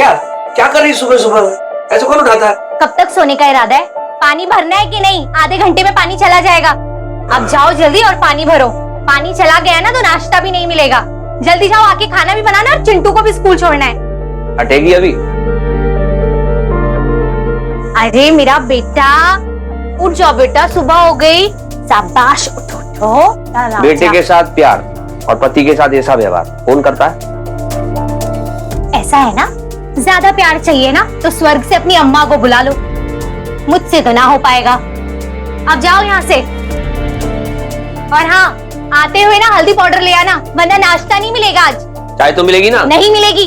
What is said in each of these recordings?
क्या क्या कर रही सुबह सुबह? ऐसे कौन उठाता है? कब तक सोने का इरादा है? पानी भरना है कि नहीं? आधे घंटे में पानी चला जाएगा। अब जाओ जल्दी और पानी भरो। पानी चला गया ना तो नाश्ता भी नहीं मिलेगा। जल्दी जाओ, आके खाना भी बनाना और चिंटू को भी स्कूल छोड़ना है। हटेगी अभी? अरे मेरा बेटा, उठ जाओ बेटा, सुबह हो गई। शाबाश, उठो उठो। बेटे के साथ प्यार और पति के साथ ऐसा व्यवहार कौन करता है? ऐसा है ना, ज्यादा प्यार चाहिए ना तो स्वर्ग से अपनी अम्मा को बुला लो। मुझसे तो ना हो पाएगा। अब जाओ यहाँ से। और हाँ, आते हुए ना हल्दी पाउडर ले आना, वरना नाश्ता नहीं मिलेगा आज। चाय तो मिलेगी ना? नहीं मिलेगी।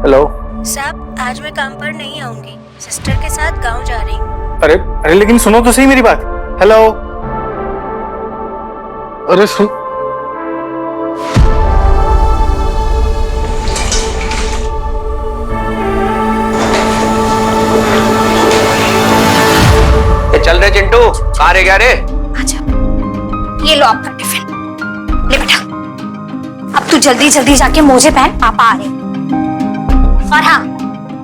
हेलो साहब, आज मैं काम पर नहीं आऊंगी, सिस्टर के साथ गांव जा रही हूँ। अरे अरे लेकिन सुनो तो सही मेरी बात। हेलो, अरे सुन। चल रहे चिंटू, कहाँ रह गया रे? अच्छा, ये लो आपका टिफिन। ले बेटा, अब तू जल्दी जल्दी जाके मोजे पहन, पापा आ रहे। और हाँ,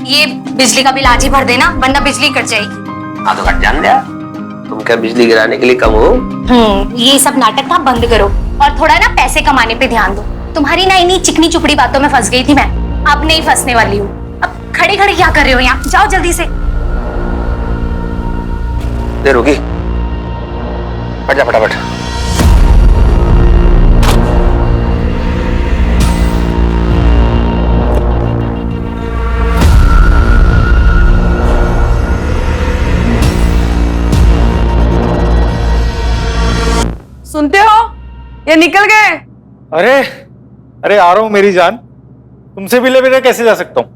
ये बिजली का बिल आज ही भर देना, वरना बिजली कट जाएगी। हाँ तो कट जान दिया। तुम क्या बिजली गिराने के लिए कम हो? ये सब नाटक ना बंद करो और थोड़ा ना पैसे कमाने पे ध्यान दो। तुम्हारी ना इन्हीं चिकनी चुपड़ी बातों में फंस गई थी मैं, अब नहीं फंसने वाली हूँ। अब खड़े खड़े क्या कर रहे हो यहाँ? जाओ जल्दी से। देर होगी, हट जा फटाफट। सुनते हो ये निकल गए? अरे अरे आ रहा हूं मेरी जान, तुमसे भी ले बिना कैसे जा सकता हूँ?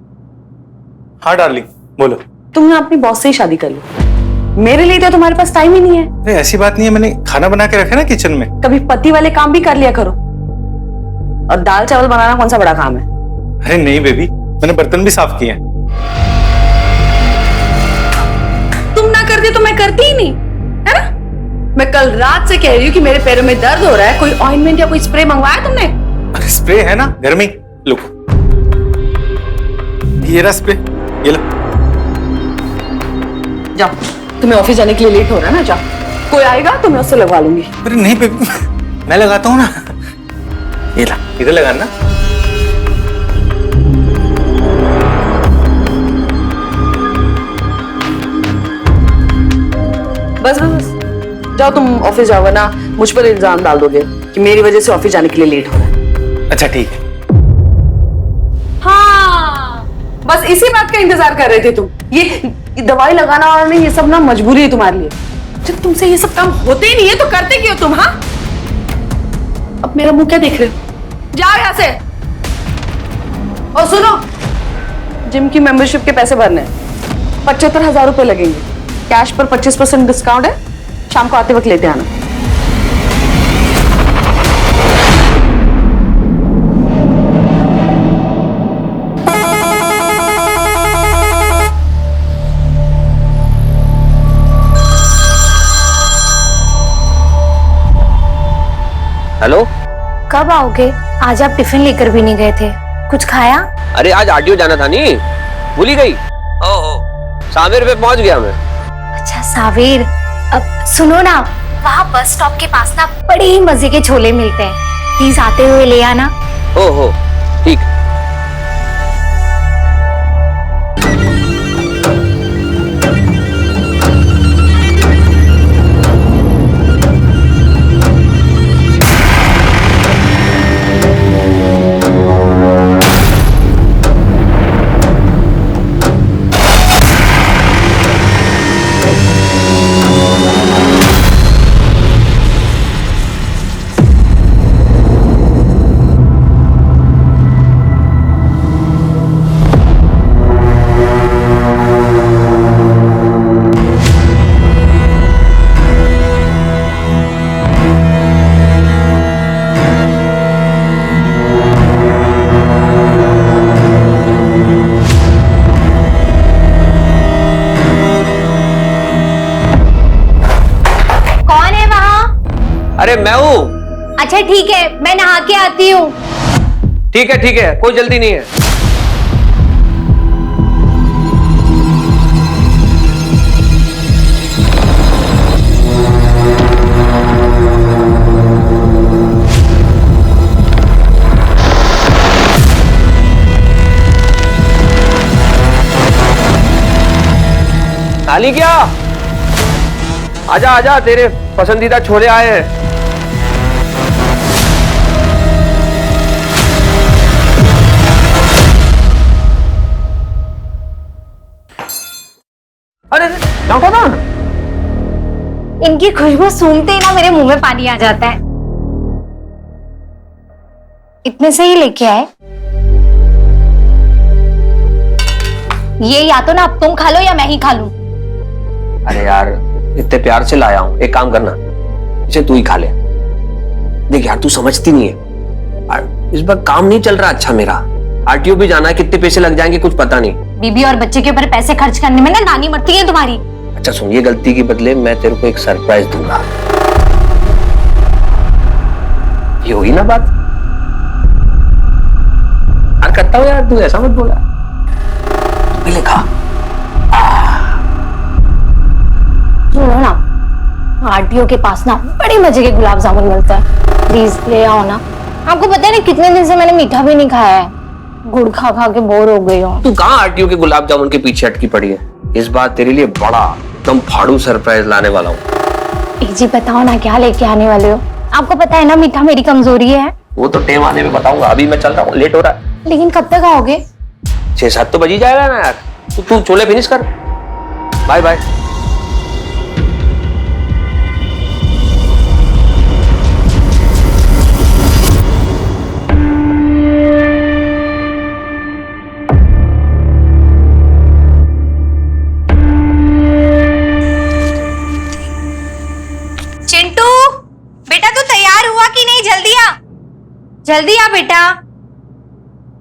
हाँ डार्लिंग बोलो। तुम ना अपनी बॉस से ही शादी कर लो, मेरे लिए तो तुम्हारे पास टाइम ही नहीं है। अरे ऐसी बात नहीं है, मैंने खाना बना के रखा ना किचन में। कभी पति वाले काम भी कर लिया करो। और दाल चावल बनाना कौन सा बड़ा काम है? अरे नहीं बेबी, मैंने बर्तन भी साफ किए हैं। तुम ना करती तो मैं करती ही नहीं, है ना? मैं कल रात से कह रही हूँ कि मेरे पैरों में दर्द हो रहा है, कोई ऑइंटमेंट या कोई स्प्रे मंगवाया तुमने? अरे स्प्रे है ना घर में, लो ये रहा स्प्रे, ये लो। जाओ, तुम्हें ऑफिस जाने के लिए लेट हो रहा है ना, जाओ। कोई आएगा तो मैं उससे लगवा लूंगी। अरे नहीं बेबी, मैं लगाता हूँ ना, ये ला, इधर लगाना। बस बस बस, जाओ तुम ऑफिस जाओ, ना मुझ पर इल्जाम डाल दोगे कि मेरी वजह से ऑफिस जाने के लिए लेट हो रहा है। अच्छा ठीक है। हाँ, बस इसी बात का इंतजार कर रहे थे तुम। ये दवाई लगाना और नहीं, ये सब ना मजबूरी है तुम्हारे लिए। जब तुमसे ये सब काम होते ही नहीं है तो करते क्यों तुम? हाँ, अब मेरा मुंह क्या देख रहे हो? जाओ यहाँ से। और सुनो, जिम की मेंबरशिप के पैसे भरने हैं, 75,000 रुपए लगेंगे। कैश पर 25% डिस्काउंट है, शाम को आते वक्त लेते आना। हेलो, कब आओगे? आज आप टिफिन लेकर भी नहीं गए थे, कुछ खाया? अरे आज आरटीओ जाना था नहीं, भूल ही गई। ओहो, सावेर पे पहुंच गया मैं। अच्छा सावेर, अब सुनो ना, वहाँ बस स्टॉप के पास ना बड़े ही मजे के छोले मिलते हैं, प्लीज आते हुए ले आना। ओहो ठीक। अरे मैं हूँ। अच्छा ठीक है, मैं नहा के आती हूँ। ठीक है, कोई जल्दी नहीं है। खाली क्या? आजा आजा, तेरे पसंदीदा छोले आए हैं। अरे लौटा ना। इनकी खुशबू सूंघते ही ना मेरे मुंह में पानी आ जाता है। इतने से ही लेके आए। ये या तो ना अब तुम खा लो या मैं ही खा लूं। अरे यार, इतने प्यार से लाया हूं, एक काम करना, इसे तू ही खा ले। देख यार, तू समझती नहीं है, इस बार काम नहीं चल रहा अच्छा मेरा। आरटीओ भी जाना है, कितने पैसे लग जाएंगे कुछ पता नहीं। बीबी और बच्चे के ऊपर पैसे खर्च करने में ना नानी मरती है तुम्हारी। अच्छा सुन, ये गलती के बदले मैं तेरे को एक सरप्राइज दूंगा। ये हुई ना बात? यार करता हूँ यार, तू ऐसा मत बोला। पहले खा। सुनो ना, आरटीओ के पास ना बड़े मजे के गुलाब जामुन मिलता है, प्लीज ले आओ ना। आपको पता है ना कितने दिन से मैंने मीठा भी नहीं खाया है, गुड़ खा खा के बोर हो गई हूँ। तू कहाँ आरटीओ के गुलाब जामुन के पीछे अटकी पड़ी है? इस बार तेरे लिए बड़ा एकदम फाड़ू सरप्राइज लाने वाला हूँ। जी बताओ ना, क्या लेके आने वाले हो? आपको पता है ना मीठा मेरी कमजोरी है। वो तो टेम आने में बताऊंगा, अभी मैं चल रहा हूँ, लेट हो रहा है। लेकिन कब तक आओगे? 6-7 तो बज ही जाएगा ना यार। तू छोले फिनिश कर। Bye bye. चिंटू बेटा, तू तैयार हुआ कि नहीं? जल्दी आ बेटा।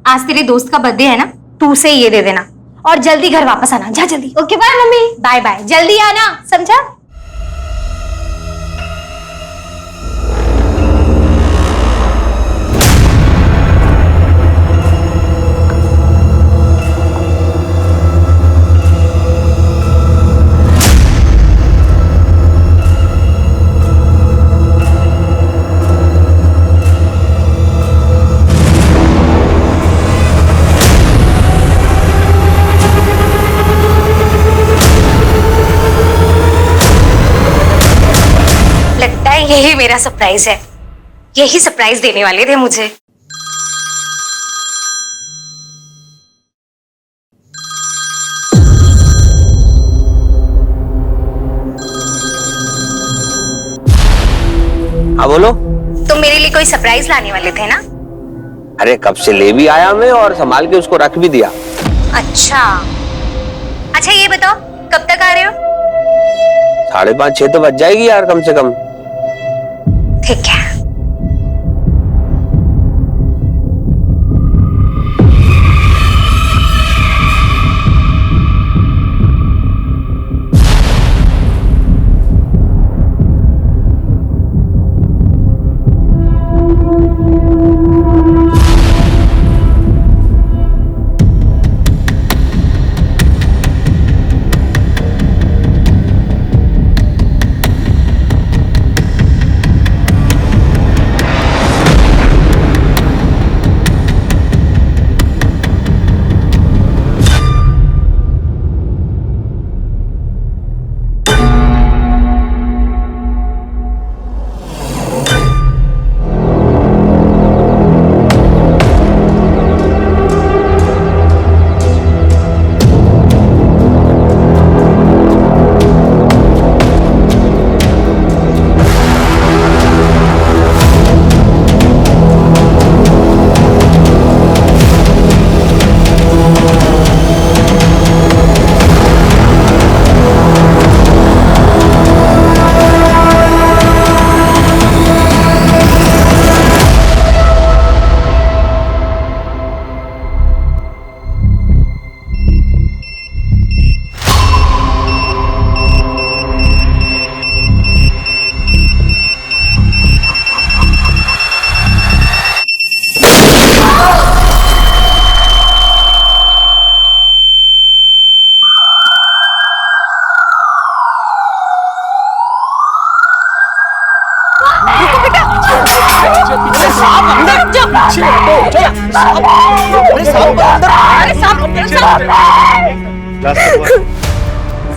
आज तेरे दोस्त का बर्थडे है ना, तू उसे ये दे देना और जल्दी घर वापस आना। जा जल्दी। ओके बाय मम्मी। बाय बाय, जल्दी आना, समझा? यही मेरा सरप्राइज है, यही सरप्राइज देने वाले थे मुझे। हाँ बोलो। तुम मेरे लिए कोई सरप्राइज लाने वाले थे ना? अरे कब से ले भी आया मैं और संभाल के उसको रख भी दिया। अच्छा ये बताओ कब तक आ रहे हो? 5:30-6 तो बज जाएगी यार कम से कम। ठीक है।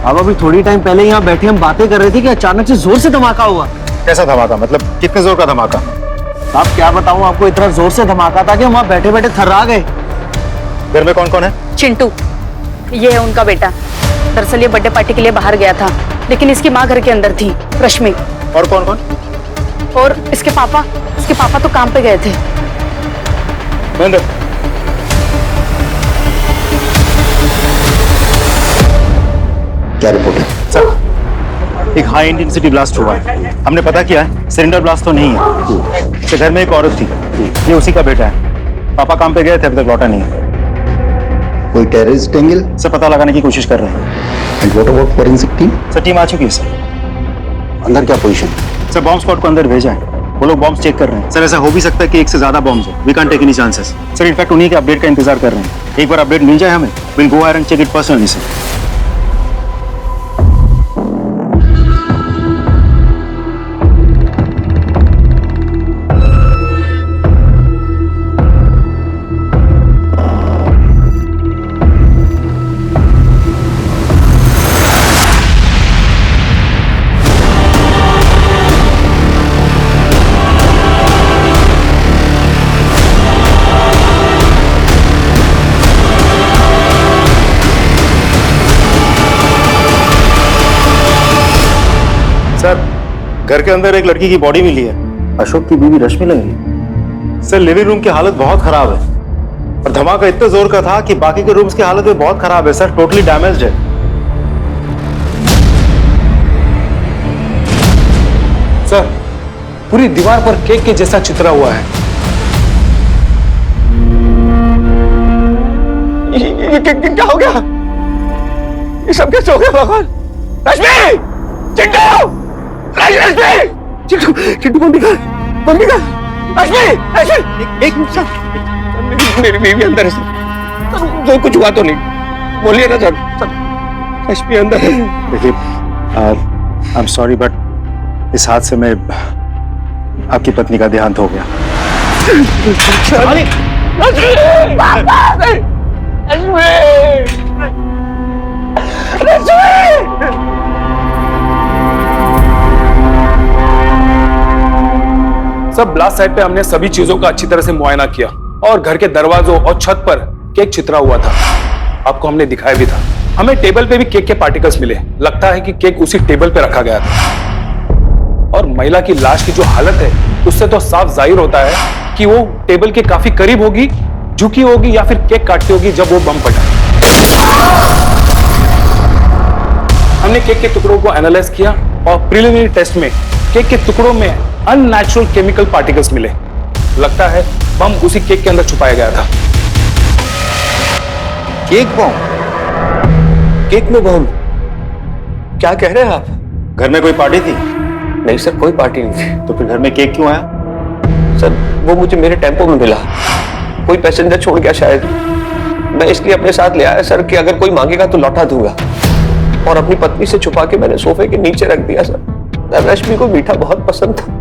अब अभी थोड़ी टाइम पहले यहाँ बैठे हम बातें कर रहे थे कि अचानक से जोर से धमाका हुआ। कैसा धमाका, मतलब कितने जोर का धमाका? साहब क्या बताऊं आपको, इतना जोर से धमाका था कि हम वहाँ बैठे बैठे थर्रा गए। घर में कौन कौन है? चिंटू, ये है उनका बेटा। दरअसल ये बर्थडे पार्टी के लिए बाहर गया था, लेकिन इसकी माँ घर के अंदर थी, रश्मि। और कौन कौन? और इसके पापा तो काम पे गए थे। महेंद्र, क्या रिपोर्ट है? सर एक हाई इंटेंसिटी ब्लास्ट हुआ है। हमने पता किया है, सिलेंडर ब्लास्ट तो नहीं है। इसके घर में एक औरत थी, ये उसी का बेटा है। पापा काम पे गए थे, अभी तक लौटा नहीं है। कोई टेररिस्ट एंगल? सर पता लगाने की कोशिश कर रहे हैं। And what about forensic team? Sir team आ चुकी है सर। अंदर क्या पोजीशन? सर बॉम्ब स्क्वाड को अंदर भेजा है, वो लोग बॉम्ब चेक कर रहे हैं। सर ऐसा हो भी सकता है कि एक से ज्यादा बॉम्ब हो। We can't take any chances. Sir in fact उन्हीं के अपडेट का इंतजार कर रहे हैं। एक बार अपडेट मिल जाए हमें, will go and check it personally sir. Sir घर के अंदर एक लड़की की बॉडी मिली है, अशोक की बीवी रश्मि लगी। सर लिविंग रूम की हालत बहुत खराब है और धमाका इतने जोर का था कि बाकी के रूम्स की हालत भी बहुत खराब है सर, टोटली डैमेज्ड है। सर पूरी दीवार पर केक के जैसा चित्रा हुआ है। ये क्या हो गया? ये सब कैसे हो गया भगवान? रश्मि! चिंटू! रश्मि! चिंटू मम्मी का रश्मि! एक मिनट सर, मेरी बीवी अंदर है सर। जो कुछ हुआ तो नहीं, बोलिए ना सर। रश्मि अंदर है। देखिए आई एम सॉरी बट इस हादसे में आपकी पत्नी का देहांत हो गया। सब ब्लास्ट साइट पे हमने सभी चीजों का अच्छी तरह से मुआयना किया और घर के दरवाजों और छत पर केक चित्रा हुआ था। आपको हमने दिखाया भी था। हमें टेबल पे भी केक के पार्टिकल्स मिले। लगता है कि केक उसी टेबल पे रखा गया था। और महिला की लाश की जो हालत है उससे तो साफ जाहिर होता है कि वो टेबल के काफी करीब होगी, झुकी होगी या फिर केक काटती होगी जब वो बम फटा। हमने केक के टुकड़ों को एनालाइज किया और प्रिलिमिनरी टेस्ट में केक के टुकड़ों में अननेचुरल केमिकल पार्टिकल्स मिले। लगता है बम उसी केक के अंदर छुपाया गया था। केक बम? केक में बम? क्या कह रहे हैं आप? घर में कोई पार्टी थी? नहीं सर, कोई पार्टी नहीं थी। तो फिर घर में केक क्यों आया? सर वो मुझे मेरे टेम्पो में मिला, कोई पैसेंजर छोड़ गया शायद। मैं इसलिए अपने साथ ले आया सर कि अगर कोई मांगेगा तो लौटा दूंगा। और अपनी पत्नी से छुपा के मैंने सोफे के नीचे रख दिया सर। रश्मि को मीठा बहुत पसंद था।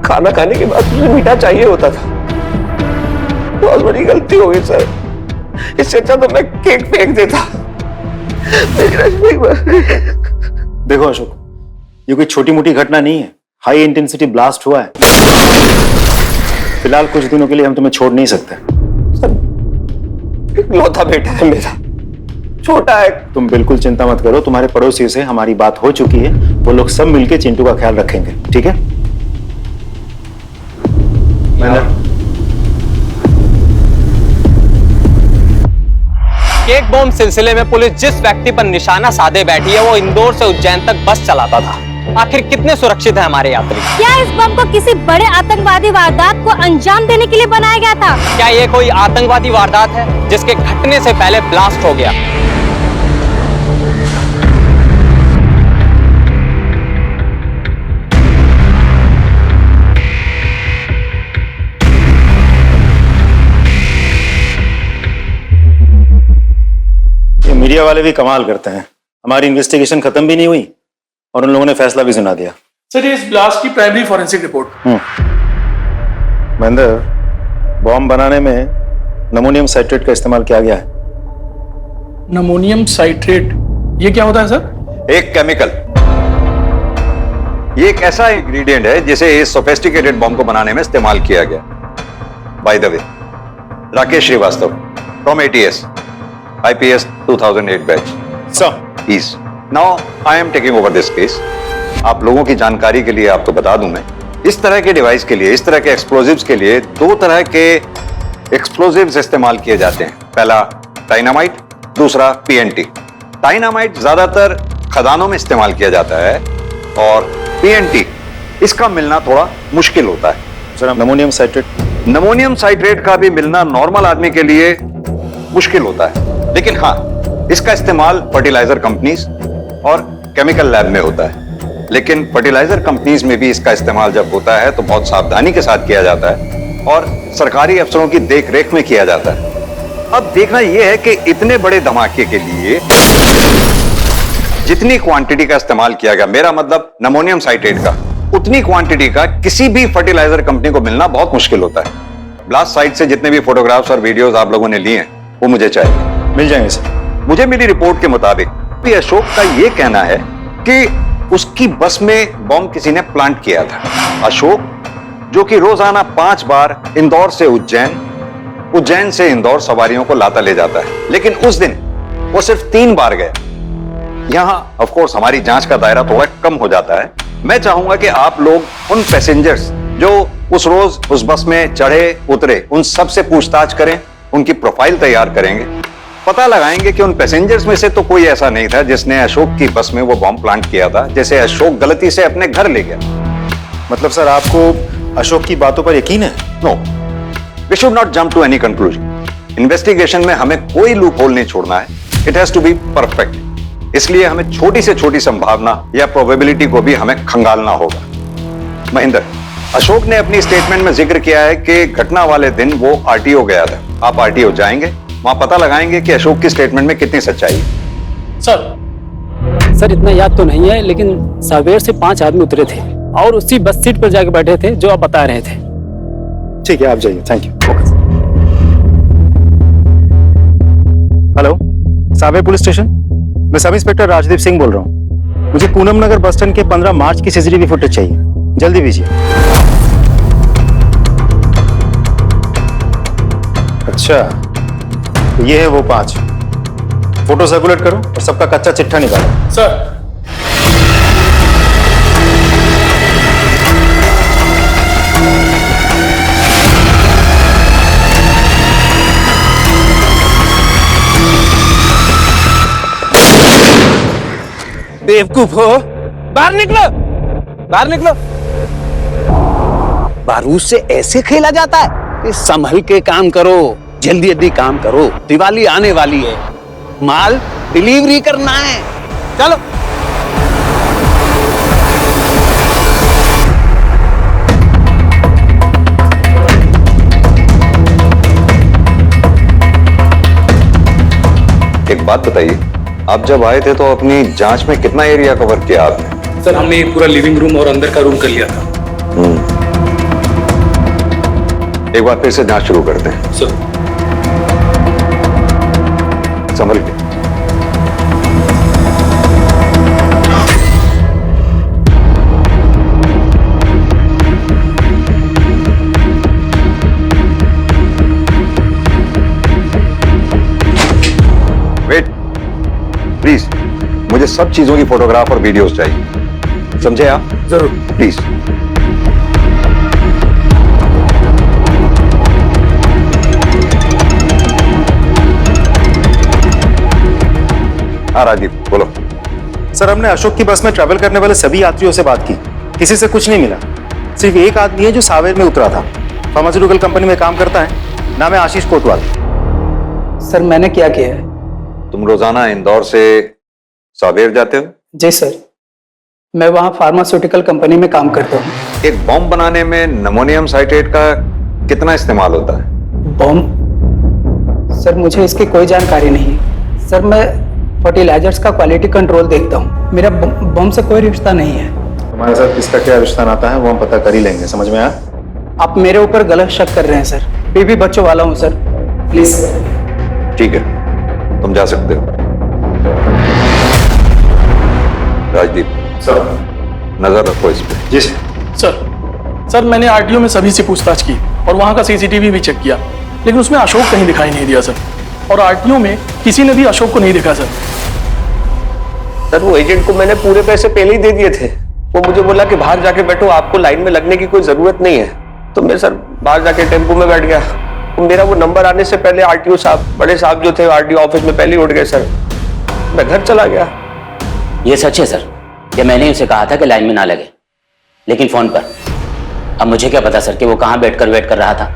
खाना खाने के बाद मुझे मीठा चाहिए होता था। बहुत बड़ी गलती हो गई सर। इससे अच्छा तो मैं केक फेंक देता। मेरी रश्मि देखो अशोक, ये कोई छोटी मोटी घटना नहीं है। हाई इंटेंसिटी ब्लास्ट हुआ है। फिलहाल कुछ दिनों के लिए हम तुम्हें छोड़ नहीं सकते। इकलौता बेटा है मेरा, छोटा है। तुम बिल्कुल चिंता मत करो, तुम्हारे पड़ोसी से हमारी बात हो चुकी है। वो लोग सब मिलके चिंटू का ख्याल रखेंगे, ठीक है? केक बॉम्ब सिलसिले में पुलिस जिस व्यक्ति पर निशाना साधे बैठी है वो इंदौर से उज्जैन तक बस चलाता था। आखिर कितने सुरक्षित है हमारे यात्री? क्या इस बम को किसी बड़े आतंकवादी वारदात को अंजाम देने के लिए बनाया गया था? क्या ये कोई आतंकवादी वारदात है जिसके घटने से पहले ब्लास्ट हो गया? ये मीडिया वाले भी कमाल करते हैं। हमारी इन्वेस्टिगेशन खत्म भी नहीं हुई और उन लोगों ने फैसला भी सुना दिया। सर ये इस ब्लास्ट की primary forensic report. Mahendra, bomb बनाने में नमोनियम साइट्रेट का इस्तेमाल किया गया है। नमोनियम साइट्रेट, ये क्या होता है सर? एक केमिकल, ये एक ऐसा इंग्रेडिएंट है जिसे इस सोफिस्टिकेटेड बॉम्ब को बनाने में इस्तेमाल किया गया। By the way, Rakesh Srivastava from ATS IPS 2008 बैच। Sir, please now I am taking over this case. आप लोगों की जानकारी के लिए आपको बता दूं, मैं इस तरह के डिवाइस के लिए, इस तरह के एक्सप्लोजिव्स के लिए दो तरह के एक्सप्लोजिव्स इस्तेमाल किए जाते हैं। पहला डायनामाइट, दूसरा PNT। डायनामाइट ज्यादातर खदानों में इस्तेमाल किया जाता है और PNT इसका मिलना थोड़ा मुश्किल होता है। Sir, ammonium citrate? Ammonium citrate का भी मिलना नॉर्मल आदमी के लिए मुश्किल होता है, लेकिन हाँ, इसका इस्तेमाल फर्टिलाइजर कंपनीज और केमिकल लैब में होता है। लेकिन फर्टिलाइजर कंपनीज में भी इसका इस्तेमाल जब होता है तो बहुत सावधानी के साथ किया जाता है और सरकारी अफसरों की देखरेख में किया जाता है। अब देखना यह है कि इतने बड़े धमाके के लिए जितनी क्वांटिटी का इस्तेमाल किया गया, मेरा मतलब नमोनियम साइट्रेट का, उतनी क्वांटिटी का किसी भी फर्टिलाइजर कंपनी को मिलना बहुत मुश्किल होता है। ब्लास्ट साइट से जितने भी फोटोग्राफ्स और वीडियोस आप लोगों ने लिए हैं वो मुझे चाहिए। मिल जाएंगे सर। मुझे मिली रिपोर्ट के मुताबिक भी अशोक का यह कहना है कि उसकी बस में बॉम्ब किसी ने प्लांट किया था। अशोक, जो कि रोजाना 5 बार इंदौर से उज्जैन, उज्जैन से इंदौर सवारियों को लाता ले जाता है, लेकिन उस दिन वो सिर्फ 3 बार गए। यहां ऑफ कोर्स हमारी जांच का दायरा थोड़ा कम हो जाता है। मैं चाहूंगा कि आप लोग उन पैसेंजर्स जो उस रोज उस बस में चढ़े उतरे, उन सब से पूछताछ करें, उनकी प्रोफाइल तैयार करेंगे, पता लगाएंगे कि उन पैसेंजर्स में से तो कोई ऐसा नहीं था जिसने अशोक की बस में वो बॉम्ब प्लांट किया था, जैसे अशोक गलती से अपने घर ले गया। मतलब सर, आपको अशोक की बातों पर यकीन है? No, we should not jump to any conclusion. Investigation में हमें कोई लूप होल नहीं छोड़ना है। It has to be perfect. इसलिए हमें छोटी से छोटी संभावना या प्रोबेबिलिटी को भी हमें खंगालना होगा। महेंद्र, अशोक ने अपनी स्टेटमेंट में जिक्र किया है कि घटना वाले दिन वो RTO गया था। आप RTO जाएंगे, वहां पता लगाएंगे कि अशोक की स्टेटमेंट में कितनी सच्चाई है। सर इतना याद तो नहीं है, लेकिन सावेर से 5 आदमी उतरे थे और उसी बस सीट पर जाके बैठे थे जो आप बता रहे थे। ठीक है, आप जाइए। Thank you. Hello, Sawer police station, मैं सब इंस्पेक्टर राजदीप सिंह बोल रहा हूँ। मुझे पूनम नगर बस स्टैंड के 15 मार्च की CCTV फुटेज चाहिए, जल्दी भेजिए। अच्छा, तो ये है वो 5। फोटो सर्कुलेट करो और सबका कच्चा चिट्ठा निकालो। सर, बेवकूफ हो, बाहर निकलो, बाहर निकलो। बारूद से ऐसे खेला जाता है? संभल के काम करो, जल्दी जल्दी काम करो, दिवाली आने वाली है, माल डिलीवरी करना है। चलो। एक बात बताइए, आप जब आए थे तो अपनी जांच में कितना एरिया कवर किया आपने? सर हमने पूरा लिविंग रूम और अंदर का रूम कर लिया था। एक बार फिर से जांच शुरू करते हैं। सर, संभल के। वेट प्लीज, मुझे सब चीजों की फोटोग्राफ और वीडियोस चाहिए, समझे आप? जरूर। प्लीज। हाँ राजीव, बोलो। सर, हमने अशोक की बस में ट्रैवल करने वाले सभी यात्रियों से बात की, किसी से कुछ नहीं मिला। सिर्फ एक आदमी है जो सावेर में उतरा था, फार्मास्यूटिकल कंपनी में काम करता है, नाम है आशीष कोतवाल। सर मैंने क्या किया है? तुम रोजाना इंदौर से सावेर जाते हो? जी सर, मैं वहाँ फार्मास्यूटिकल कंपनी में काम करता हूँ। एक बॉम्ब बनाने में नमोनियम साइट्रेट का कितना इस्तेमाल होता है? बॉम्ब? सर मुझे इसकी कोई जानकारी नहीं। सर मैं फर्टिलाइजर्स का क्वालिटी कंट्रोल देखता हूँ, मेरा बॉम्ब से कोई रिश्ता नहीं है। तुम्हारे साथ किसका क्या रिश्ता नाता है वो हम पता कर ही लेंगे, समझ में आया? आप मेरे ऊपर गलत शक कर रहे हैं सर। मैं भी बच्चों वाला हूँ सर, प्लीज सर। ठीक है, तुम जा सकते हो। राजदीप सर। नजर रखो इस पे। जी सर। सर मैंने आरटीओ में सभी से पूछताछ की और वहां का सीसीटीवी भी चेक किया, लेकिन उसमें अशोक कहीं दिखाई नहीं दिया सर। और आरटीओ में किसी ने भी अशोक को नहीं देखा सर। सर वो एजेंट को मैंने पूरे पैसे पहले ही दे दिए थे। वो मुझे बोला कि बाहर जाके बैठो, आपको लाइन में लगने की कोई जरूरत नहीं है। तो मैं सर बाहर जाके टेम्पो में बैठ गया। तो मेरा वो नंबर आने से पहले आरटीओ साहब, बड़े साहब जो थे आरटीओ ऑफिस में पहले ही उठ गए सर। मैं घर चला गया। ये सच है सर, ये मैंने उसे कहा था कि लाइन में ना लगे, लेकिन फोन पर। अब मुझे क्या पता सर कि वो कहाँ बैठकर वेट कर रहा था।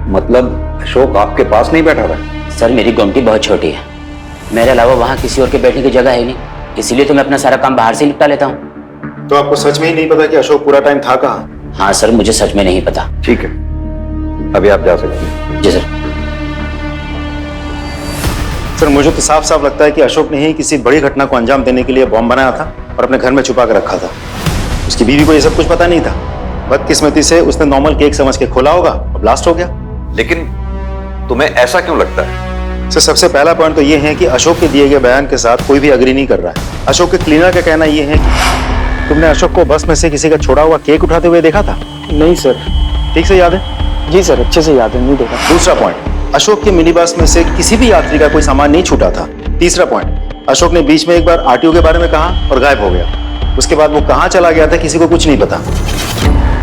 मतलब अशोक आपके पास नहीं बैठा था? सर मेरी गुमटी बहुत छोटी है, मेरे अलावा वहाँ किसी और के बैठने की जगह है नहीं, इसीलिए तो मैं अपना सारा काम बाहर से निपटा लेता हूँ। तो आपको सच में ही नहीं पता कि अशोक पूरा टाइम था कहाँ? हाँ सर, मुझे सच में नहीं पता। ठीक है, अभी आप जा सकते हैं। जी सर। सर मुझे तो साफ साफ लगता है कि अशोक ने ही किसी बड़ी घटना को अंजाम देने के लिए बॉम्ब बनाया था और अपने घर में छुपा कर रखा था। उसकी बीवी को ये सब कुछ पता नहीं था। बदकिस्मती से उसने नॉर्मल केक समझ के खोला होगा और ब्लास्ट हो गया। लेकिन तुम्हें ऐसा क्यों लगता है? सर सबसे पहला पॉइंट तो ये है कि अशोक के दिए गए बयान के साथ कोई भी अग्री नहीं कर रहा है। अशोक के क्लीनर का कहना ये है कि तुमने अशोक को बस में से किसी का छोड़ा हुआ केक उठाते हुए देखा था? नहीं सर। ठीक से याद है? जी सर, अच्छे से याद है, नहीं देखा। दूसरा पॉइंट, अशोक के मिनी बस में से किसी भी यात्री का कोई सामान नहीं छूटा था। तीसरा पॉइंट, अशोक ने बीच में एक बार आरटीओ के बारे में कहा और गायब हो गया। उसके बाद वो कहाँ चला गया था किसी को कुछ नहीं पता।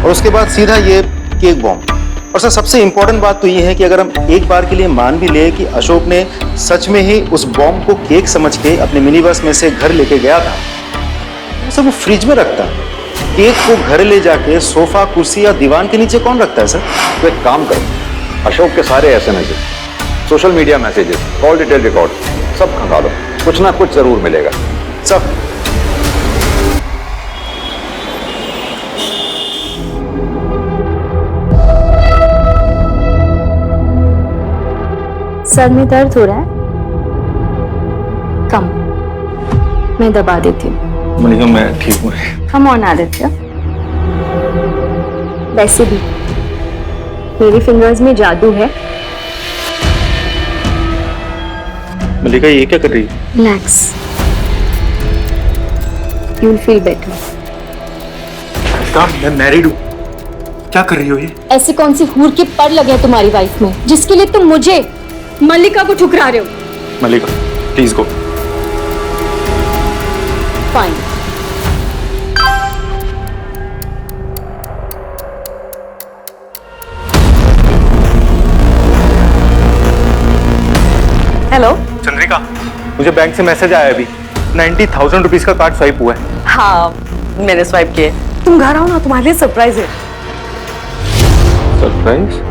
और उसके बाद सीधा ये केक बॉम्ब। और सर सबसे इंपॉर्टेंट बात तो ये है कि अगर हम एक बार के लिए मान भी ले कि अशोक ने सच में ही उस बॉम्ब को केक समझ के अपने मिनी बस में से घर लेके गया था, तो सर वो फ्रिज में रखता। केक को घर ले जाके सोफा, कुर्सी या दीवान के नीचे कौन रखता है सर? तो एक काम करो, अशोक के सारे SMS, social media messages, call detail record सब खंगालो, कुछ ना कुछ जरूर मिलेगा। सब। सर में दर्द हो रहा है? कम, मैं दबा देती हूँ। मलिका मैं ठीक हूँ। Come on Aditya. वैसे भी मेरी फिंगर्स में जादू है। मलिका ये क्या कर रही है? Relax, you will feel better. मैं मैरिड हूँ, क्या कर रही हो ये? ऐसे कौन सी हूर के पर लगे हैं तुम्हारी वाइफ में जिसके लिए तुम मुझे, मल्लिका को ठुकरा रहे हो? Mallika please go. Fine. Hello Chandrika, मुझे बैंक से मैसेज आया अभी, 90,000 रुपीज का कार्ड स्वाइप हुआ है। हाँ मैंने स्वाइप किए। तुम घर आओ ना, तुम्हारे लिए सरप्राइज है। सरप्राइज?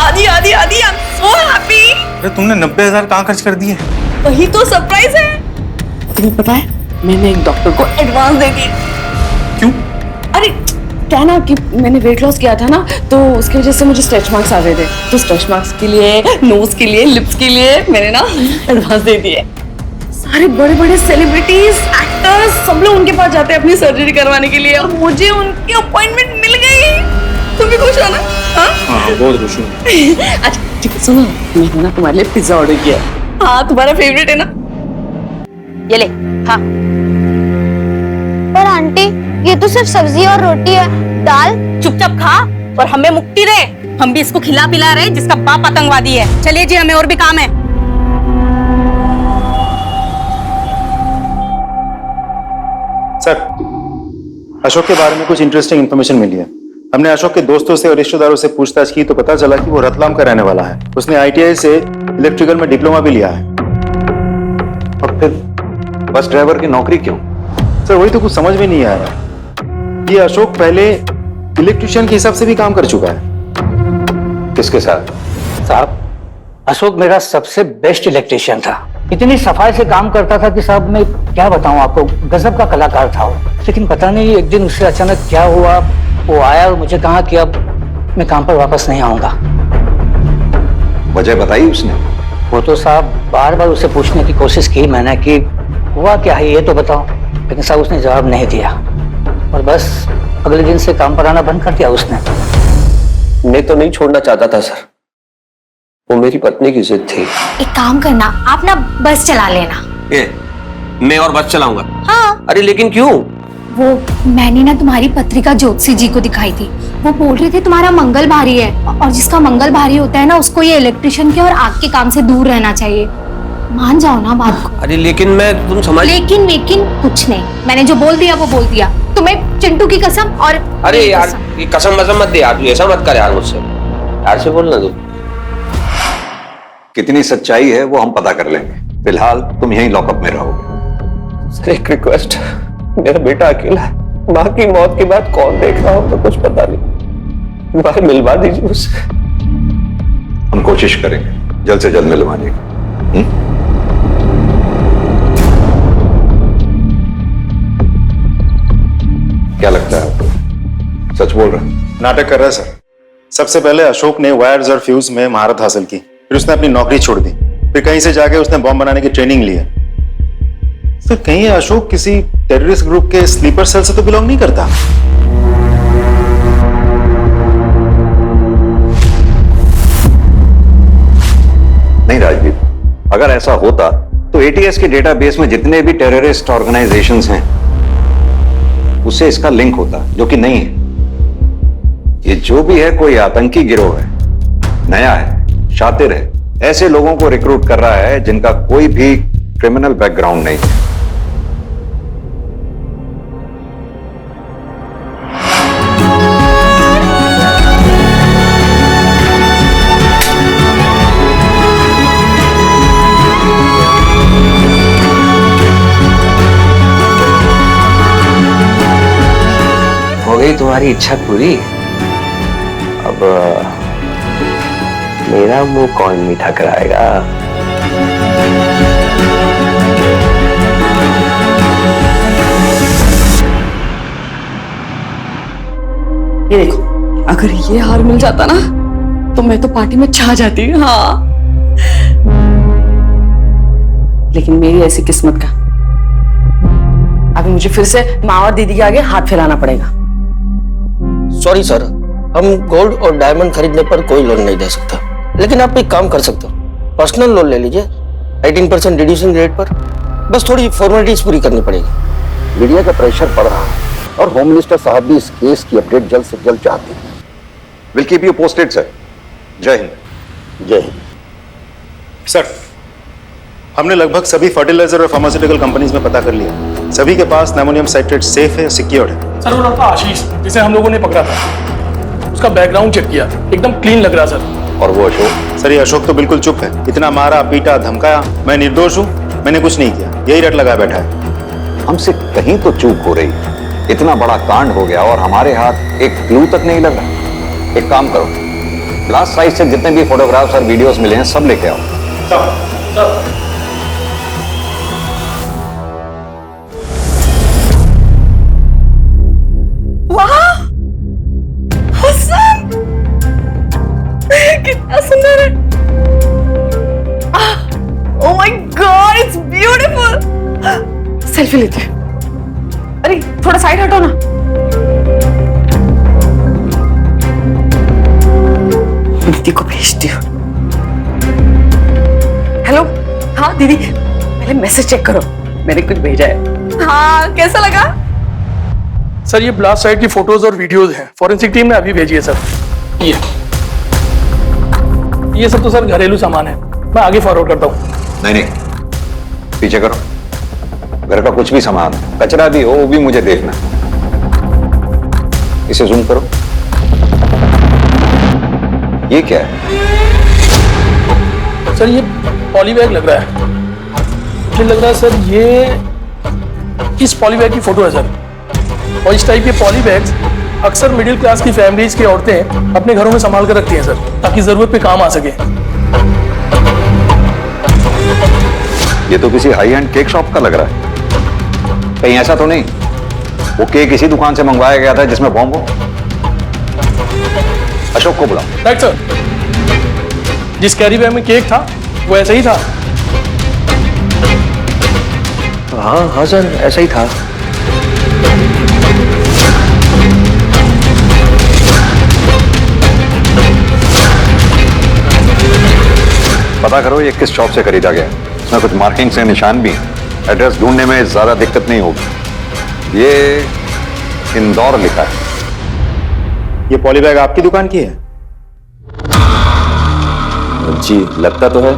आदि आदि आदि, आई एम सो हैप्पी। अरे तुमने 90,000 कहाँ खर्च कर दिए? वही तो सरप्राइज है। तुम्हें पता है मैंने एक डॉक्टर को एडवांस दे दी। क्यों? अरे क्या ना कि मैंने वेट लॉस किया था ना, तो उसकी वजह से मुझे स्ट्रेच मार्क्स आ रहे थे। तो स्ट्रेच मार्क्स के लिए, नोज के लिए, लिप्स के लिए मैंने ना एडवांस दे दिए। सारे बड़े बड़े सेलिब्रिटीज, एक्टर्स सब लोग उनके पास जाते हैं अपनी सर्जरी करवाने के लिए, और मुझे उनकी अपॉइंटमेंट मिल गई। तुम भी खुश हो ना? हाँ बहुत खुश हूँ। अच्छा ठीक है, सुनो, मैंने ना तुम्हारे लिए पिज्जा ऑर्डर किया। हाँ तुम्हारा फेवरेट है ना? ये ले खा। पर आंटी ये तो सिर्फ सब्जी और रोटी है, दाल। चुपचाप खा और हमें मुक्ति दे। हम भी इसको खिला पिला रहे जिसका बाप आतंकवादी है। चलिए जी, हमें और भी काम है। सर अशोक के बारे में कुछ इंटरेस्टिंग इन्फॉर्मेशन मिली है। हमने अशोक के दोस्तों से और रिश्तेदारों से पूछताछ की तो पता चला कि वो रतलाम का रहने वाला है। उसने आईटीआई से इलेक्ट्रिकल में डिप्लोमा भी लिया है। और फिर बस ड्राइवर की नौकरी क्यों? सर वही तो कुछ समझ में नहीं आ रहा। ये अशोक पहले इलेक्ट्रिशियन के हिसाब से भी काम कर चुका है। किसके साथ? साहब अशोक मेरा सबसे बेस्ट इलेक्ट्रिशियन था। इतनी सफाई से काम करता था कि साहब मैं क्या बताऊं आपको, गजब का कलाकार था वो। लेकिन पता नहीं एक दिन उससे अचानक क्या हुआ, वो आया और मुझे कहा कि अब मैं काम पर वापस नहीं आऊंगा। वजह बताई उसने? वो तो साहब बार बार उसे पूछने की कोशिश की मैंने कि हुआ क्या है ये तो बताओ, लेकिन साहब उसने जवाब नहीं दिया और बस अगले दिन से काम पर आना बंद कर दिया उसने। मैं तो नहीं छोड़ना चाहता था सर, वो मेरी पत्नी की जिद थी। एक काम करना, आप ना बस चला लेना। मैं और बस चलाऊंगा? हाँ। अरे लेकिन क्यों? वो मैंने ना तुम्हारी पत्रिका ज्योतिषी जी को दिखाई थी, वो बोल रहे थे तुम्हारा मंगल भारी है और जिसका मंगल भारी होता है ना उसको ये इलेक्ट्रिशियन के और आग के काम से दूर रहना चाहिए। मान जाओ ना बात को। अरे लेकिन तुम समझ। लेकिन कुछ नहीं, मैंने जो बोल दिया वो बोल दिया। तुम्हें चिंटू की कसम और अरे यार ये कसम मत दे यार, तू ऐसा मत कर यार मुझसे, यार से बोलना तू। कितनी सच्चाई है वो हम पता कर लेंगे, फिलहाल तुम यहीं लॉकअप में रहोगे। सर एक रिक्वेस्ट, मेरा बेटा अकेला है, माँ की मौत के बाद कौन देख रहा हो तो कुछ पता नहीं, भाई मिलवा दीजिए उससे। हम कोशिश करेंगे जल्द से जल्द मिलवाने की। क्या लगता है आपको, सच बोल रहा है? नाटक कर रहा है सर। सबसे पहले अशोक ने वायर्स और फ्यूज में महारत हासिल की, फिर उसने अपनी नौकरी छोड़ दी, फिर कहीं से जाके उसने बॉम्ब बनाने की ट्रेनिंग ली है। फिर कहीं अशोक किसी टेररिस्ट ग्रुप के स्लीपर सेल से तो बिलोंग नहीं करता। नहीं राजवीर, अगर ऐसा होता तो एटीएस के डेटाबेस में जितने भी टेररिस्ट ऑर्गेनाइजेशंस हैं उससे इसका लिंक होता, जो कि नहीं है। ये जो भी है कोई आतंकी गिरोह है, नया है, शातिर है, ऐसे लोगों को रिक्रूट कर रहा है जिनका कोई भी क्रिमिनल बैकग्राउंड नहीं है। हो गई तुम्हारी इच्छा पूरी, अब मेरा मुंह कौन मीठा कराएगा? ये देखो, अगर ये हार मिल जाता ना तो मैं तो पार्टी में छा जाती। हाँ, लेकिन मेरी ऐसी किस्मत का अभी मुझे फिर से माँ और दीदी के आगे हाथ फैलाना पड़ेगा। सॉरी सर, हम गोल्ड और डायमंड खरीदने पर कोई लोन नहीं दे सकता, लेकिन आप एक काम कर सकते हो, पर्सनल लोन ले लीजिए 18% रिड्यूसिंग रेट पर। बस थोड़ी फॉर्मेलिटीज पूरी करनी पड़ेगी। मीडिया का प्रेशर बढ़ रहा है और होम मिनिस्टर साहब भी इस केस की अपडेट जल्द से जल्द चाहते हैं। Will keep you posted sir. जय हिंद। जय हिंद। सर, हमने लगभग सभी फर्टिलाइजर और फार्मास्यूटिकल कंपनीज में पता कर लिया, सभी के पास अमोनियम साइट्रेट सेफ है, सिक्योर्ड है। सर वो लड़का आशीष जिसे हम लोगों ने पकड़ा था, उसका बैकग्राउंड चेक किया, एकदम क्लीन लग रहा सर। और वो अशोक? सर ये अशोक तो बिल्कुल चुप है, इतना मारा पीटा धमकाया, मैं निर्दोष हूँ, मैंने कुछ नहीं किया, यही रट लगा बैठा है। हमसे कहीं तो चूक हो रही है, इतना बड़ा कांड हो गया और हमारे हाथ एक क्लू तक नहीं लगा। एक काम करो, लास्ट साइज से जितने भी फोटोग्राफ्स और वीडियोस मिले हैं सब लेके आओ। सर कितना सुंदर है। Oh my God, it's beautiful. Selfie लेते हैं। अरे थोड़ा साइड हटो ना। दीदी को भेजती हूँ। हेलो, हाँ दीदी, पहले मैसेज चेक करो, मैंने कुछ भेजा है। हाँ, कैसा लगा? सर ये ब्लास्ट साइट की फोटोज और वीडियोज हैं, फॉरेंसिक टीम ने अभी भेजी है सर। ये सब तो सर घरेलू सामान है, मैं आगे फॉरवर्ड करता हूँ। नहीं, पीछे करो, घर का कुछ भी सामान, कचरा भी हो वो भी मुझे देखना। इसे जूम करो। ये क्या है? सर ये पॉलीबैग लग रहा है, मुझे लग रहा है सर ये इस पॉलीबैग की फोटो है सर। और इस टाइप के पॉलीबैग्स अक्सर मिडिल क्लास की फैमिलीज की औरतें अपने घरों में संभाल कर रखती हैं सर, ताकि जरूरत पे काम आ सके। ये तो किसी हाई एंड केक शॉप का लग रहा है। कहीं ऐसा तो नहीं वो केक इसी दुकान से मंगवाया गया था जिसमें बॉम्ब हो? अशोक को बुलाओ। Right sir. जिस कैरी बैग में केक था वो ऐसा ही था? हाँ हाँ सर, ऐसा ही था। पता करो ये किस शॉप से खरीदा गया। इसमें कुछ मार्किंग से निशान भी हैं। एड्रेस ढूंढने में ज्यादा दिक्कत नहीं होगी। ये इंदौर लिखा है। ये पॉली बैग आपकी दुकान की है? जी लगता तो है।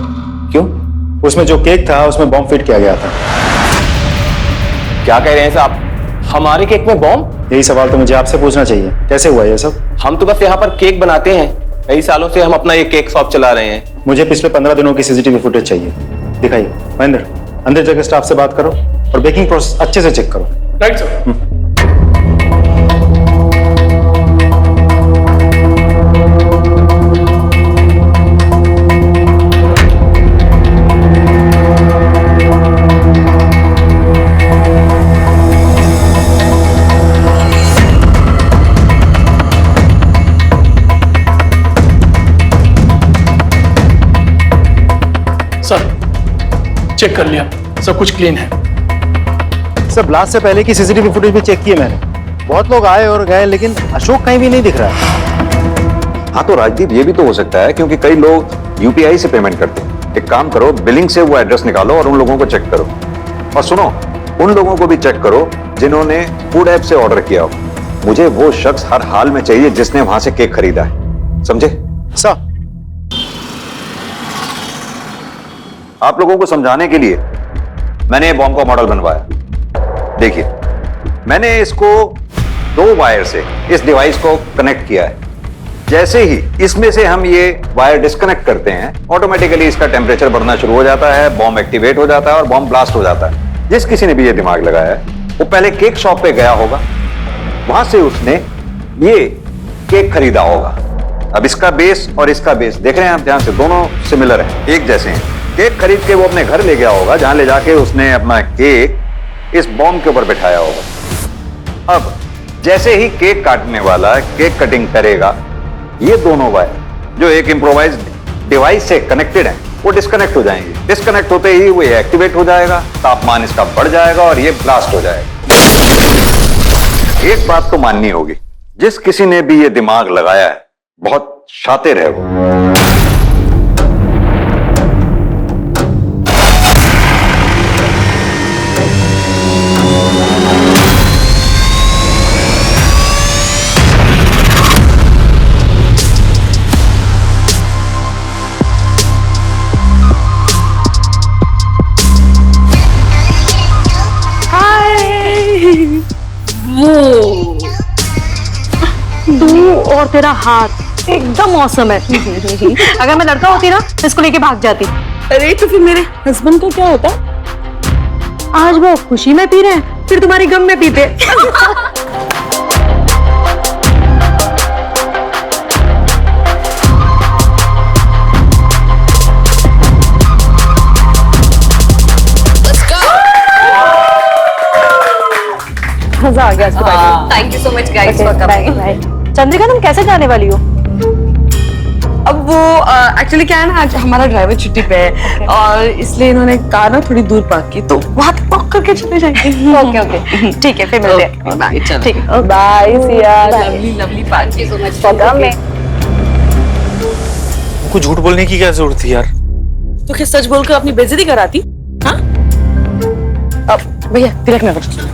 क्यों? उसमें जो केक था उसमें बॉम्ब फिट किया गया था। क्या कह रहे हैं साहब? हमारे केक में बॉम्ब? यही सवाल तो मुझे आपसे पूछना चाहिए, कैसे हुआ ये सब? हम तो बस यहाँ पर केक बनाते हैं। कई सालों से हम अपना ये केक शॉप चला रहे हैं। मुझे पिछले 15 दिनों की सीसीटीवी फुटेज चाहिए। दिखाइए। महेंद्र, अंदर जाकर स्टाफ से बात करो और बेकिंग प्रोसेस अच्छे से चेक करो। Right sir. चेक कर लिया, सब कुछ क्लीन है। सर ब्लास्ट से पहले की सीसीटीवी फुटेज भी चेक किए मैंने। बहुत लोग आए और गए लेकिन अशोक कहीं भी नहीं दिख रहा है। हाँ तो राजदीप ये भी तो हो सकता है क्योंकि कई लोग यूपीआई से पेमेंट करते हैं। एक काम करो, बिलिंग से वो एड्रेस निकालो और उन लोगों को चेक करो। और सुनो, उन लोगों को भी चेक करो जिन्होंने फूड ऐप से ऑर्डर किया हो। मुझे वो शख्स हर हाल में चाहिए जिसने वहां से केक खरीदा है। समझे? सर आप लोगों को समझाने के लिए मैंने ये बॉम्ब का मॉडल बनवाया। देखिए, मैंने इसको 2 वायर से इस डिवाइस को कनेक्ट किया है। जैसे ही इसमें से हम ये वायर डिस्कनेक्ट करते हैं, ऑटोमेटिकली इसका टेम्परेचर बढ़ना शुरू हो जाता है, बॉम्ब एक्टिवेट हो जाता है और बॉम्ब ब्लास्ट हो जाता है। जिस किसी ने भी ये दिमाग लगाया है वो पहले केक शॉप पे गया होगा, वहां से उसने ये केक खरीदा होगा। अब इसका बेस और इसका बेस देख रहे हैं आप ध्यान से, दोनों सिमिलर हैं, एक जैसे हैं। केक खरीद के वो अपने घर ले गया होगा, जहां ले जाके उसने अपना केक इस बॉम्ब के ऊपर बिठाया होगा। अब जैसे ही केक काटने वाला केक कटिंग करेगा, ये दोनों वायर जो एक इम्प्रोवाइज डिवाइस से कनेक्टेड हैं, वो डिस्कनेक्ट हो जाएंगे। डिस्कनेक्ट होते ही वो एक्टिवेट हो जाएगा, तापमान इसका बढ़ जाएगा और ये ब्लास्ट हो जाएगा। एक बात तो माननी होगी, जिस किसी ने भी ये दिमाग लगाया है बहुत शातिर है वो। तू और तेरा हाथ एकदम मौसम है। अगर मैं लड़का होती ना तो इसको लेके भाग जाती। अरे तो फिर मेरे हस्बैंड का क्या होता? आज वो खुशी में पी रहे हैं, फिर तुम्हारी गम में पीते। मजा आ गया इसके बारे में। Thank you so much guys for coming. Chandrika, तुम कैसे जाने वाली हो? अब वो एक्चुअली क्या है ना, आज हमारा ड्राइवर छुट्टी पे है और इसलिए इन्होंने कार ना थोड़ी दूर पार्क की, तो वहां तक वॉक करके चले जाएंगे। ओके ओके ठीक है, फिर मिलते हैं। बाय। ठीक है, bye Siya. Bye. Lovely lovely park. Thank you so much for coming. को झूठ बोलने की क्या जरूरत थी यार? तो क्या सच बोलकर अपनी बेइज्जती कराती? हाँ? अब भैया तिलक में बैठ।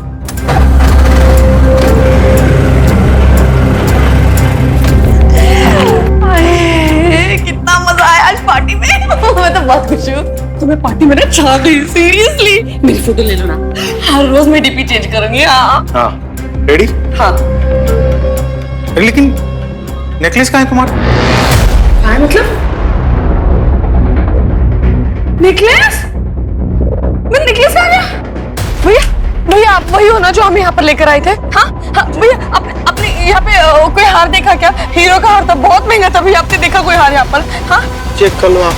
कितना मजा आया आज पार्टी में। मैं तो बहुत खुश हूँ। तो मैं पार्टी में ना छा गई, सीरियसली। मेरी फोटो ले लो ना, हर रोज मैं डीपी चेंज करूंगी। हाँ रेडी? हाँ। लेकिन नेकलेस कहाँ है तुम्हारा? कहाँ है मतलब? नेकलेस? मैं नेकलेस आ गया? भैया भैया आप वही हो ना जो हम यहाँ पर लेकर आए थे? हाँ हाँ भैया, आपने यहाँ पे कोई हार देखा क्या? हीरो का हार था, बहुत महंगा था भैया। आपने देखा कोई हार यहाँ पर? हाँ चेक कर लो आप।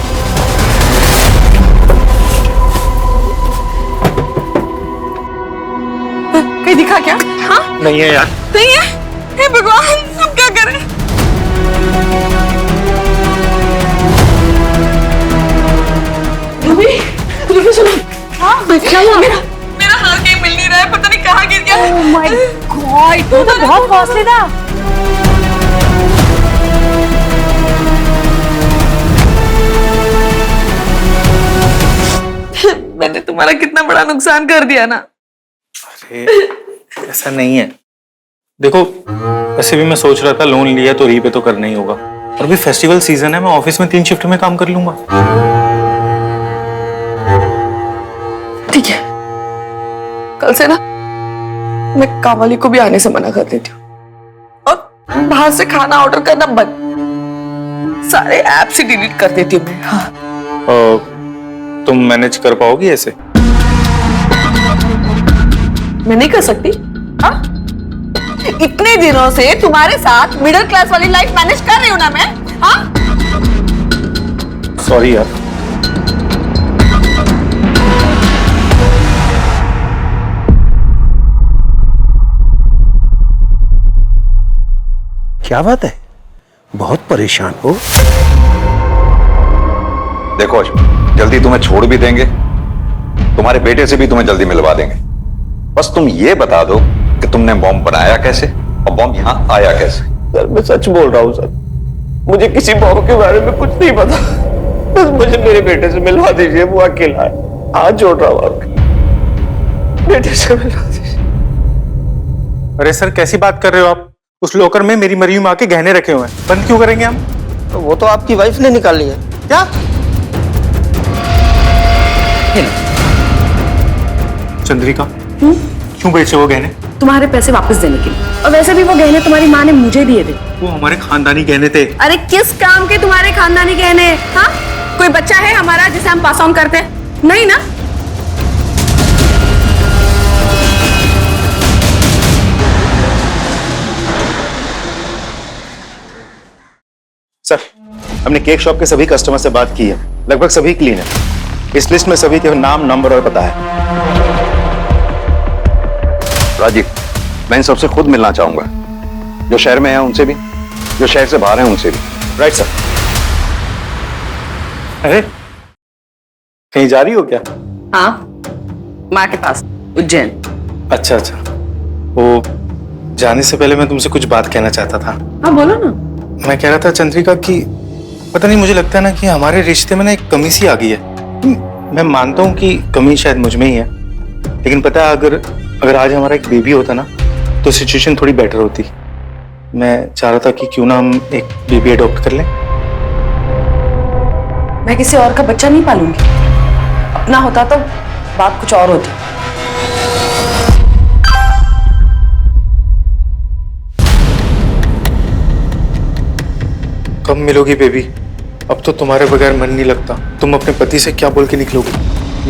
कहीं दिखा क्या? हाँ नहीं है यार। नहीं है? हे भगवान, हम क्या करें? देखिए सुनो। हाँ क्या हुआ? मेरा हाथ कहीं मिल नहीं रहा है, पता नहीं कहाँ गिर गया। ओह माय गॉड, ये तो बहुत कॉस्टली था। मैंने तुम्हारा कितना बड़ा नुकसान कर दिया ना। अरे ऐसा नहीं है, देखो वैसे भी मैं सोच रहा था लोन लिया तो रीपे तो करना ही होगा, और अभी फेस्टिवल सीजन है, मैं ऑफिस में 3 शिफ्ट में काम कर लूंगा। ठीक है, कल से ना मैं कामवाली को भी आने से मना कर देती हूँ, और बाहर से खाना ऑर्डर करना बंद, सारे ऐप से डिलीट कर देती हूँ मैं। हाँ। तुम मैनेज कर पाओगी ऐसे? मैं नहीं कर सकती? हाँ? इतने दिनों से तुम्हारे साथ मिडिल क्लास वाली लाइफ मैनेज कर रही हूँ ना मैं। हाँ? सॉरी यार। क्या बात है, बहुत परेशान हो? देखो अशोक, जल्दी तुम्हें छोड़ भी देंगे, तुम्हारे बेटे से भी तुम्हें जल्दी मिलवा देंगे। बस तुम ये बता दो कि तुमने बॉम्ब बनाया कैसे और बॉम्ब यहाँ आया कैसे। सर मैं सच बोल रहा हूँ सर, मुझे किसी बॉम्ब के बारे में कुछ नहीं पता, बस मुझे मेरे बेटे से मिलवा दीजिए, वो अकेला है, हाथ जोड़ रहा हूँ आपके, बेटे से मिलवा दीजिए। अरे सर कैसी बात कर रहे हो आप? उस लॉकर में मेरी मरी हुई माँ के गहने रखे हुए हैं, बंद क्यों करेंगे हम? वो तो आपकी वाइफ ने निकाली है। क्या? चंद्रिका, क्यों बेचे वो गहने? तुम्हारे पैसे वापस देने के लिए, और वैसे भी वो गहने तुम्हारी माँ ने मुझे दिए थे। वो हमारे खानदानी गहने थे। अरे किस काम के तुम्हारे खानदानी गहने? हाँ? कोई बच्चा है हमारा जिसे हम पास ऑन करते हैं? नहीं ना? सर, हमने केक शॉप के सभी कस्टमर से बात की है, लगभग सभी क्लीन है। इस लिस्ट में सभी के नाम, नंबर और पता है। राजीव, मैं इन सबसे खुद मिलना चाहूंगा, जो शहर में है उनसे भी, जो शहर से बाहर है उनसे भी। Right sir. अरे कहीं जा रही हो क्या? हाँ, माँ के पास उज्जैन। अच्छा अच्छा, वो जाने से पहले मैं तुमसे कुछ बात कहना चाहता था। हाँ बोलो ना। मैं कह रहा था चंद्रिका कि पता नहीं, मुझे लगता है ना कि हमारे रिश्ते में ना एक कमी सी आ गई है। मैं मानता हूँ कि कमी शायद मुझ में ही है, लेकिन पता है अगर आज हमारा एक बेबी होता ना तो सिचुएशन थोड़ी बेटर होती। मैं चाह रहा था कि क्यों ना हम एक बेबी अडॉप्ट कर लें। मैं किसी और का बच्चा नहीं पालूंगी, अपना होता तो बात कुछ और होती। कब मिलोगी बेबी? अब तो तुम्हारे बगैर मन नहीं लगता। तुम अपने पति से क्या बोल के निकलोगी?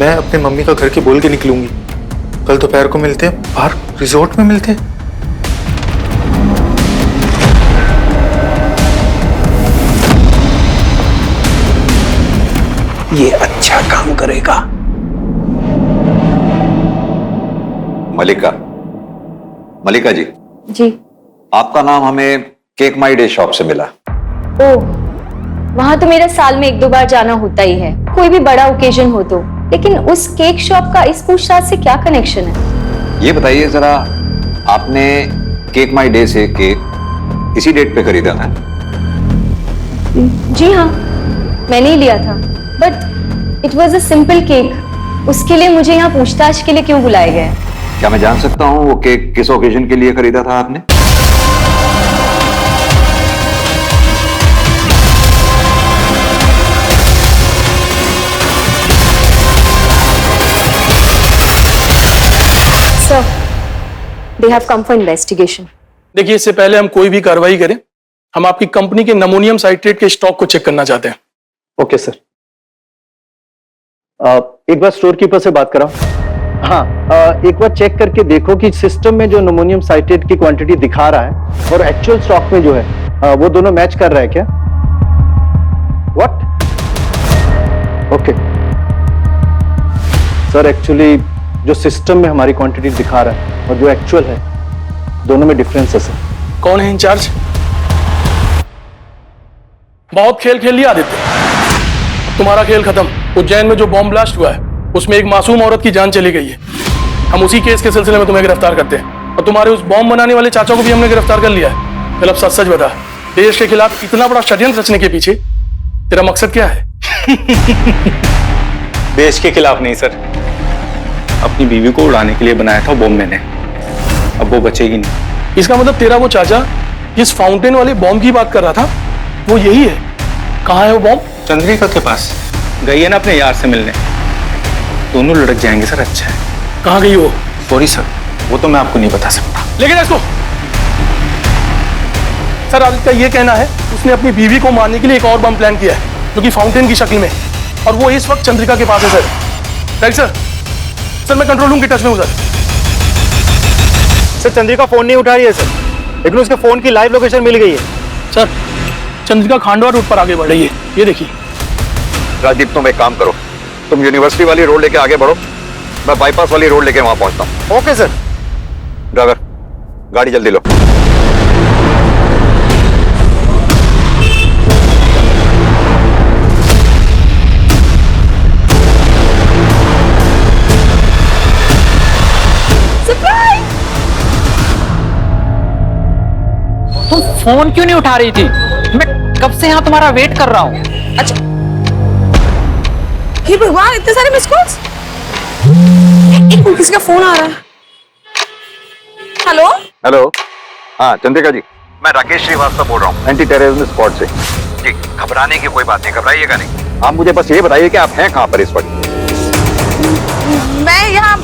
मैं अपने मम्मी का घर के बोल के निकलूंगी। कल दोपहर को मिलते हैं, बाहर रिजॉर्ट में मिलते हैं। ये अच्छा काम करेगा। मलिका जी। जी। आपका नाम हमें केक माई डे शॉप से मिला। ओह, वहां तो मेरा साल में 1-2 बार जाना होता ही है, कोई भी बड़ा ओकेजन हो तो। लेकिन उस केक शॉप का इस पूछताछ से क्या कनेक्शन है? ये बताइए जरा, आपने केक माई डे से केक इसी डेट पे खरीदा है? जी हाँ, मैंने ही लिया था, but it was a simple cake. उसके लिए मुझे यहाँ पूछताछ के लिए क्यों बुलाया गया? क्या मैं जान सकता हूँ वो केक किस ओकेजन के लिए खरीदा था आपने? Sir, they have come for investigation. देखिए, इससे पहले हम कोई भी कार्रवाई करें, हम आपकी कंपनी के नमोनियम साइट्रेट के स्टॉक को चेक करना चाहते हैं। Okay sir. एक बार स्टोर कीपर से बात कराओ। हाँ, एक बार चेक करके देखो कि सिस्टम में जो नमोनियम साइट्रेट की क्वांटिटी दिखा रहा है और एक्चुअल स्टॉक में जो है वो दोनों मैच कर रहा है क्या? व्हाट? ओके सर, एक्चुअली जो सिस्टम में हमारी क्वांटिटी दिखा रहा है और जो एक्चुअल है, दोनों में डिफरेंस है सर। कौन है इंचार्ज? बहुत खेल खेल लिया आदित्य, तुम्हारा खेल खत्म। उज्जैन में जो बॉम्ब ब्लास्ट हुआ है उसमें एक मासूम औरत की जान चली गई है। हम उसी केस के सिलसिले में तुम्हें गिरफ्तार करते हैं और तुम्हारे उस बॉम्ब बनाने वाले चाचा को भी हमने गिरफ्तार कर लिया है। चल अब सच सच बता, देश के खिलाफ इतना बड़ा षड्यंत्र रचने के पीछे तेरा मकसद क्या है? देश के खिलाफ नहीं सर, अपनी बीवी को उड़ाने के लिए बनाया था बॉम्ब मैंने। अब वो बचेगी नहीं। इसका मतलब तेरा वो चाचा जिस फाउंटेन वाले बॉम्ब की बात कर रहा था वो यही है। कहाँ है वो बॉम्ब? चंद्रिका के पास गई है ना अपने यार से मिलने। दोनों लड़क जाएंगे सर, अच्छा है। कहाँ गई वो? सॉरी सर, वो तो मैं आपको नहीं बता सकता। लेकिन इसको सर, आदित्य का ये कहना है उसने अपनी बीवी को मारने के लिए एक और बम प्लान किया है जो कि फाउंटेन की शक्ल में, और वो इस वक्त चंद्रिका के पास है सर। Right sir? सर मैं कंट्रोल रूम के टच में हूँ सर। सर चंद्रिका फोन नहीं उठा रही है सर, लेकिन उसके फोन की लाइव लोकेशन मिल गई है। सर चंद्रिका खांडवा रूट पर आगे बढ़ रही है, ये देखिए। राजीव तुम एक काम करो, तुम यूनिवर्सिटी वाली रोड लेके आगे बढ़ो, मैं बाईपास वाली रोड लेके वहां पहुंचता हूं। Okay sir. ड्राइवर गाड़ी जल्दी लो। तुम फोन क्यों नहीं उठा रही थी? मैं कब से यहाँ तुम्हारा वेट कर रहा हूँ। अच्छा, हे भगवान, इतने सारे मिस कॉल्स। एक मिनट, किसी का फोन आ रहा है। हेलो हेलो, हाँ चंद्रिका जी, मैं राकेश श्रीवास्तव बोल रहा हूँ, एंटी टेररिज्म स्क्वाड से। जी, घबराने की कोई बात नहीं, घबराइएगा नहीं। आप मुझे बस ये बताइए कि आप हैं कहाँ पर इस वक्त? मैं यहाँ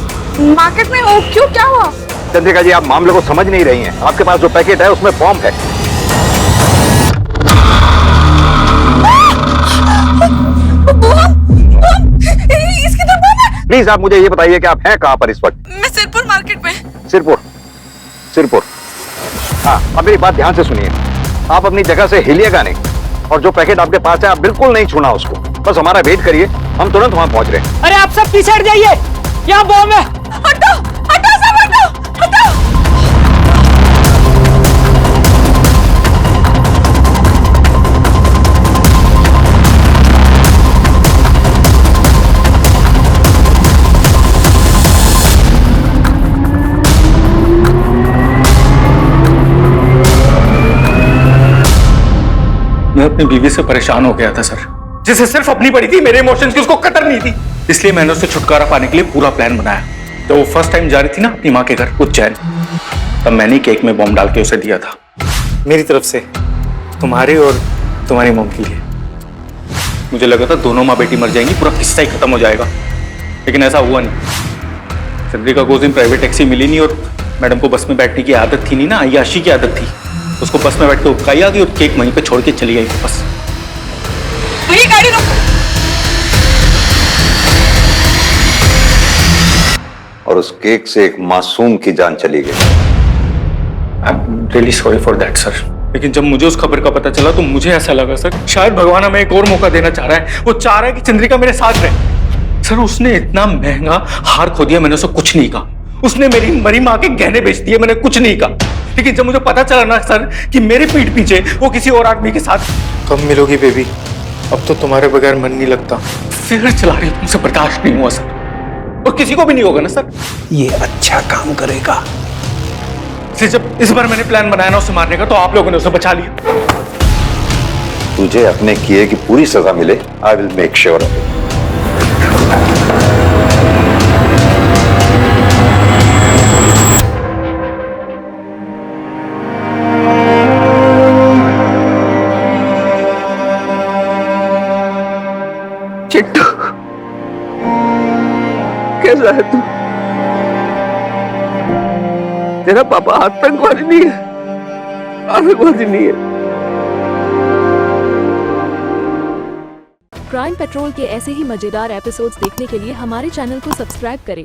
मार्केट में हूँ। क्यों, क्या हुआ? चंद्रिका जी, आप मामले को समझ नहीं रही हैं। आपके पास जो पैकेट है उसमें बॉम्ब है। इसकी तो बम है। प्लीज आप मुझे ये बताइए कि आप हैं कहाँ पर इस वक्त? मैं सिरपुर मार्केट में। सिरपुर। हाँ, अब मेरी बात ध्यान से सुनिए। आप अपनी जगह से हिलिएगा नहीं, और जो पैकेट आपके पास है आप बिल्कुल नहीं छूना उसको। बस हमारा वेट करिए, हम तुरंत वहां पहुंच रहे हैं। अरे आप सब पीछे हट जाइए, यहाँ बॉम्ब है। हटो हटो सब, हटो हटो। मैं अपनी बीवी से परेशान हो गया था सर, जिसे सिर्फ अपनी पड़ी थी, मेरे इमोशंस की उसको कदर नहीं थी। इसलिए मैंने उससे छुटकारा पाने के लिए पूरा प्लान बनाया। जब वो फर्स्ट टाइम जा रही थी ना अपनी माँ के घर उज्जैन, तब मैंने केक में बॉम्ब डाल के उसे दिया था, मेरी तरफ से तुम्हारे और तुम्हारी मॉम के लिए। मुझे लगा था दोनों माँ बेटी मर जाएंगी, पूरा किस्सा ही खत्म हो जाएगा, लेकिन ऐसा हुआ नहीं। चंद्रिका को उस दिन प्राइवेट टैक्सी मिली नहीं, और मैडम को बस में बैठने की आदत थी नहीं ना, अय्याशी की आदत थी। उसको बस में बैठ के उठकाई आ गई और केक वहीं पे छोड़ के चली गई बस। वही गाड़ी रोक। और उस केक से एक मासूम की जान चली गई। I am really sorry for that sir. लेकिन जब मुझे उस खबर का पता चला तो मुझे ऐसा लगा सर, शायद भगवान हमें एक और मौका देना चाह रहा है। वो चाह रहा है कि चंद्रिका मेरे साथ रहे। सर उसने इतना महंगा हार खो दिया, मैंने उसको कुछ नहीं कहा। उसने मेरी मरी माँ के गहने बेच दिए, मैंने कुछ नहीं कहा। लेकिन जब मुझे पता चला ना सर कि मेरे पीठ पीछे वो किसी और आदमी के साथ। कब मिलोगी बेबी? अब तो तुम्हारे बगैर मन नहीं लगता। फिर चला रही हूँ, मुझसे बर्दाश्त नहीं हुआ सर, और किसी को भी नहीं होगा ना सर। ये अच्छा काम करेगा। जब इस बार मैंने प्लान बनाया ना उसे मारने का, तो आप लोगों ने उसे बचा लिया। तुझे अपने किए की पूरी सजा मिले, I will make sure of it. Chittu, कैसा है तू? तेरा पापा आतंकवादी नहीं है, आतंकवादी नहीं है। क्राइम पेट्रोल के ऐसे ही मजेदार एपिसोड्स देखने के लिए हमारे चैनल को सब्सक्राइब करें